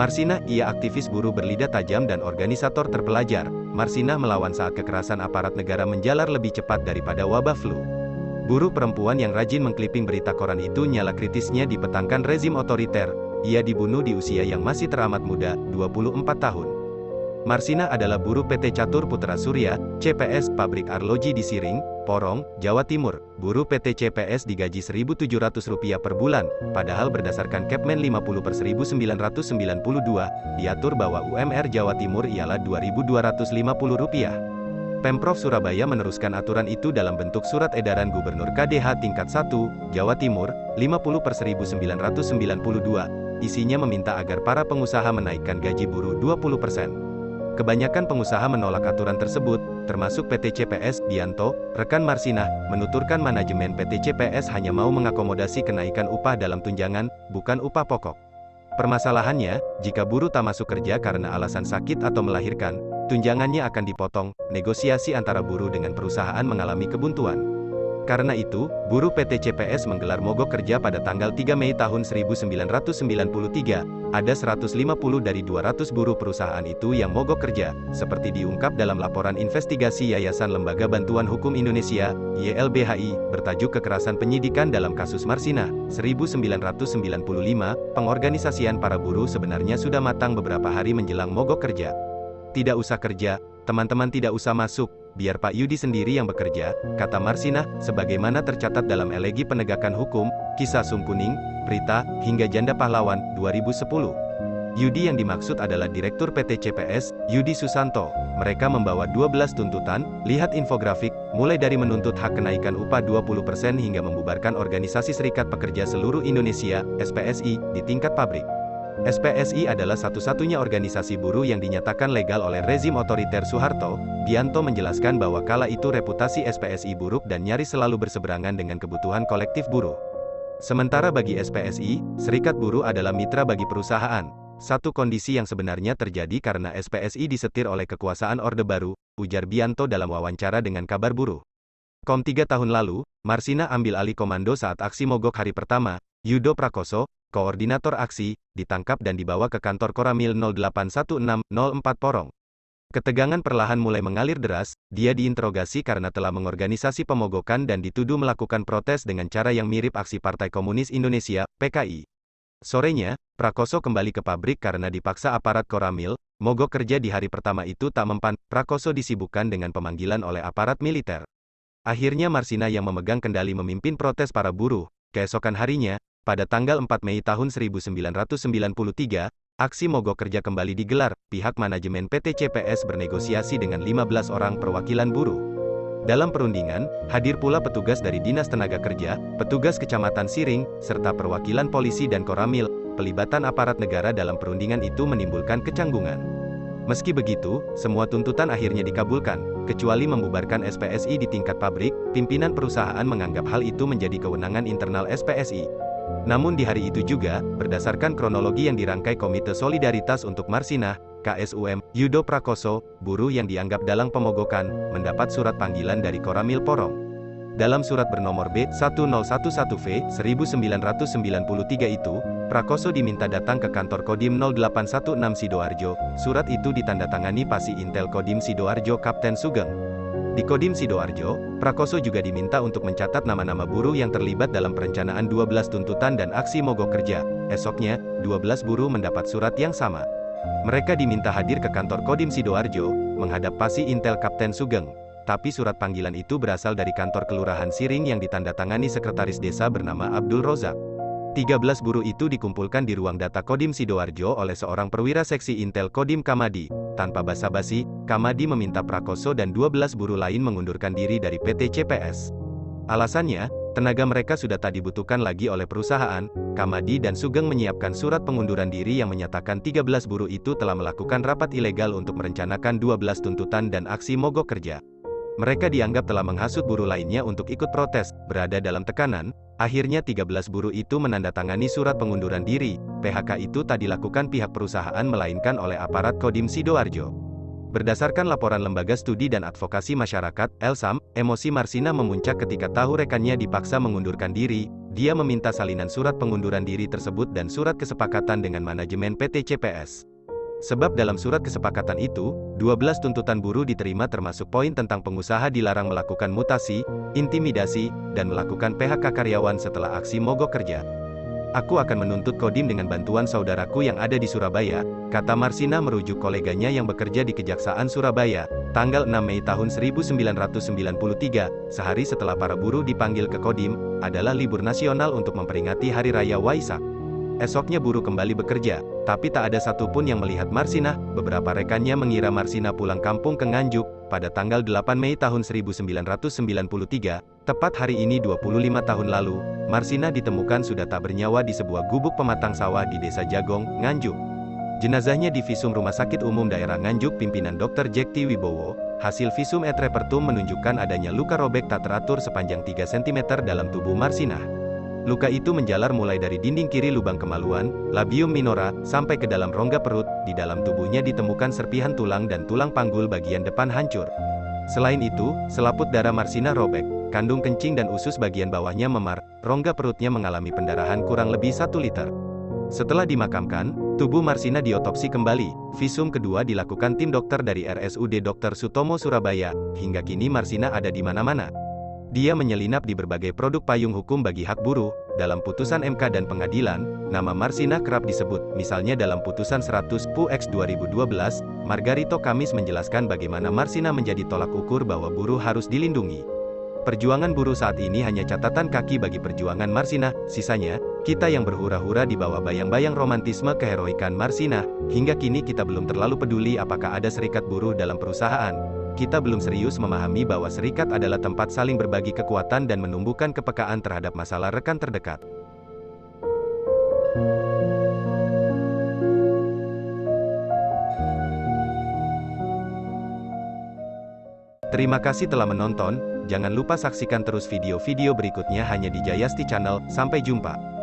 Marsinah, ia aktivis buruh berlidah tajam dan organisator terpelajar. Marsinah melawan saat kekerasan aparat negara menjalar lebih cepat daripada wabah flu. Buruh perempuan yang rajin mengkliping berita koran itu nyala kritisnya dipetangkan rezim otoriter. Ia dibunuh di usia yang masih teramat muda, 24 tahun. Marsinah adalah buruh PT Catur Putra Surya, CPS, pabrik arloji di Siring, Porong, Jawa Timur. Buruh PT CPS digaji Rp1.700 per bulan, padahal berdasarkan Kepmen 50/1992, diatur bahwa UMR Jawa Timur ialah Rp2.250. Pemprov Surabaya meneruskan aturan itu dalam bentuk surat edaran Gubernur KDH tingkat 1, Jawa Timur, 50/1992. Isinya meminta agar para pengusaha menaikkan gaji buruh 20%. Kebanyakan pengusaha menolak aturan tersebut, termasuk PT CPS. Bianto, rekan Marsinah, menuturkan manajemen PT CPS hanya mau mengakomodasi kenaikan upah dalam tunjangan, bukan upah pokok. Permasalahannya, jika buruh tak masuk kerja karena alasan sakit atau melahirkan, tunjangannya akan dipotong. Negosiasi antara buruh dengan perusahaan mengalami kebuntuan. Karena itu, buruh PT CPS menggelar mogok kerja pada tanggal 3 Mei tahun 1993. Ada 150 dari 200 buruh perusahaan itu yang mogok kerja, seperti diungkap dalam laporan investigasi Yayasan Lembaga Bantuan Hukum Indonesia, YLBHI, bertajuk Kekerasan Penyidikan dalam Kasus Marsinah, 1995, pengorganisasian para buruh sebenarnya sudah matang beberapa hari menjelang mogok kerja. Tidak usah kerja, teman-teman tidak usah masuk, biar Pak Yudi sendiri yang bekerja, kata Marsinah, sebagaimana tercatat dalam Elegi Penegakan Hukum, Kisah Sungkuning, Prita, hingga Janda Pahlawan, 2010. Yudi yang dimaksud adalah Direktur PT CPS, Yudi Susanto. Mereka membawa 12 tuntutan, lihat infografik, mulai dari menuntut hak kenaikan upah 20% hingga membubarkan Organisasi Serikat Pekerja Seluruh Indonesia, SPSI, di tingkat pabrik. SPSI adalah satu-satunya organisasi buruh yang dinyatakan legal oleh rezim otoriter Soeharto. Bianto menjelaskan bahwa kala itu reputasi SPSI buruk dan nyaris selalu berseberangan dengan kebutuhan kolektif buruh. Sementara bagi SPSI, serikat buruh adalah mitra bagi perusahaan. Satu kondisi yang sebenarnya terjadi karena SPSI disetir oleh kekuasaan Orde Baru, ujar Bianto dalam wawancara dengan Kabar Buruh. 3 tahun lalu, Marsinah ambil alih komando saat aksi mogok hari pertama. Yudo Prakoso, koordinator aksi, ditangkap dan dibawa ke kantor Koramil 081604 Porong. Ketegangan perlahan mulai mengalir deras. Dia diinterogasi karena telah mengorganisasi pemogokan dan dituduh melakukan protes dengan cara yang mirip aksi Partai Komunis Indonesia, PKI. Sorenya, Prakoso kembali ke pabrik karena dipaksa aparat Koramil. Mogok kerja di hari pertama itu tak mempan. Prakoso disibukkan dengan pemanggilan oleh aparat militer. Akhirnya Marsinah yang memegang kendali memimpin protes para buruh. Keesokan harinya, pada tanggal 4 Mei tahun 1993, aksi mogok kerja kembali digelar. Pihak manajemen PT CPS bernegosiasi dengan 15 orang perwakilan buruh. Dalam perundingan, hadir pula petugas dari Dinas Tenaga Kerja, petugas Kecamatan Siring, serta perwakilan polisi dan Koramil. Pelibatan aparat negara dalam perundingan itu menimbulkan kecanggungan. Meski begitu, semua tuntutan akhirnya dikabulkan, kecuali membubarkan SPSI di tingkat pabrik. Pimpinan perusahaan menganggap hal itu menjadi kewenangan internal SPSI. Namun di hari itu juga, berdasarkan kronologi yang dirangkai Komite Solidaritas untuk Marsinah, KSUM, Yudo Prakoso, buruh yang dianggap dalang pemogokan, mendapat surat panggilan dari Koramil Porong. Dalam surat bernomor B1011V 1993 itu, Prakoso diminta datang ke kantor Kodim 0816 Sidoarjo. Surat itu ditandatangani Pasi Intel Kodim Sidoarjo Kapten Sugeng. Di Kodim Sidoarjo, Prakoso juga diminta untuk mencatat nama-nama buruh yang terlibat dalam perencanaan 12 tuntutan dan aksi mogok kerja. Esoknya, 12 buruh mendapat surat yang sama. Mereka diminta hadir ke kantor Kodim Sidoarjo, menghadap Pasi Intel Kapten Sugeng. Tapi surat panggilan itu berasal dari kantor Kelurahan Siring yang ditandatangani sekretaris desa bernama Abdul Rozak. 13 buruh itu dikumpulkan di ruang data Kodim Sidoarjo oleh seorang perwira seksi Intel Kodim Kamadi. Tanpa basa-basi, Kamadi meminta Prakoso dan 12 buruh lain mengundurkan diri dari PT CPS. Alasannya, tenaga mereka sudah tak dibutuhkan lagi oleh perusahaan. Kamadi dan Sugeng menyiapkan surat pengunduran diri yang menyatakan 13 buruh itu telah melakukan rapat ilegal untuk merencanakan 12 tuntutan dan aksi mogok kerja. Mereka dianggap telah menghasut buruh lainnya untuk ikut protes. Berada dalam tekanan, akhirnya 13 buruh itu menandatangani surat pengunduran diri. PHK itu tak dilakukan pihak perusahaan melainkan oleh aparat Kodim Sidoarjo. Berdasarkan laporan Lembaga Studi dan Advokasi Masyarakat, LSAM, emosi Marsinah memuncak ketika tahu rekannya dipaksa mengundurkan diri. dia meminta salinan surat pengunduran diri tersebut dan surat kesepakatan dengan manajemen PT CPS. Sebab dalam surat kesepakatan itu, 12 tuntutan buruh diterima termasuk poin tentang pengusaha dilarang melakukan mutasi, intimidasi, dan melakukan PHK karyawan setelah aksi mogok kerja. Aku akan menuntut Kodim dengan bantuan saudaraku yang ada di Surabaya, kata Marsina merujuk koleganya yang bekerja di Kejaksaan Surabaya, tanggal 6 Mei tahun 1993, sehari setelah para buruh dipanggil ke Kodim, adalah libur nasional untuk memperingati Hari Raya Waisak. Esoknya buruh kembali bekerja, tapi tak ada satupun yang melihat Marsina. Beberapa rekannya mengira Marsina pulang kampung ke Nganjuk, pada tanggal 8 Mei tahun 1993, tepat hari ini 25 tahun lalu, Marsina ditemukan sudah tak bernyawa di sebuah gubuk pematang sawah di Desa Jagong, Nganjuk. Jenazahnya di visum Rumah Sakit Umum Daerah Nganjuk pimpinan Dr. Jekti Wibowo. Hasil visum et repertum menunjukkan adanya luka robek tak teratur sepanjang 3 cm dalam tubuh Marsina. Luka itu menjalar mulai dari dinding kiri lubang kemaluan, labium minora, sampai ke dalam rongga perut. Di dalam tubuhnya ditemukan serpihan tulang dan tulang panggul bagian depan hancur. Selain itu, selaput darah Marsina robek, kandung kencing dan usus bagian bawahnya memar, rongga perutnya mengalami pendarahan kurang lebih 1 liter. Setelah dimakamkan, tubuh Marsina diotopsi kembali. Visum kedua dilakukan tim dokter dari RSUD Dr. Sutomo Surabaya. Hingga kini Marsina ada di mana-mana. Dia menyelinap di berbagai produk payung hukum bagi hak buruh. Dalam putusan MK dan pengadilan, nama Marsina kerap disebut, misalnya dalam putusan 100 PU/X 2012, Margarito Kamis menjelaskan bagaimana Marsina menjadi tolak ukur bahwa buruh harus dilindungi. Perjuangan buruh saat ini hanya catatan kaki bagi perjuangan Marsina, sisanya, kita yang berhura-hura di bawah bayang-bayang romantisme keheroikan Marsina. Hingga kini kita belum terlalu peduli apakah ada serikat buruh dalam perusahaan. Kita belum serius memahami bahwa serikat adalah tempat saling berbagi kekuatan dan menumbuhkan kepekaan terhadap masalah rekan terdekat. Terima kasih telah menonton, jangan lupa saksikan terus video-video berikutnya hanya di Jayasti Channel. Sampai jumpa.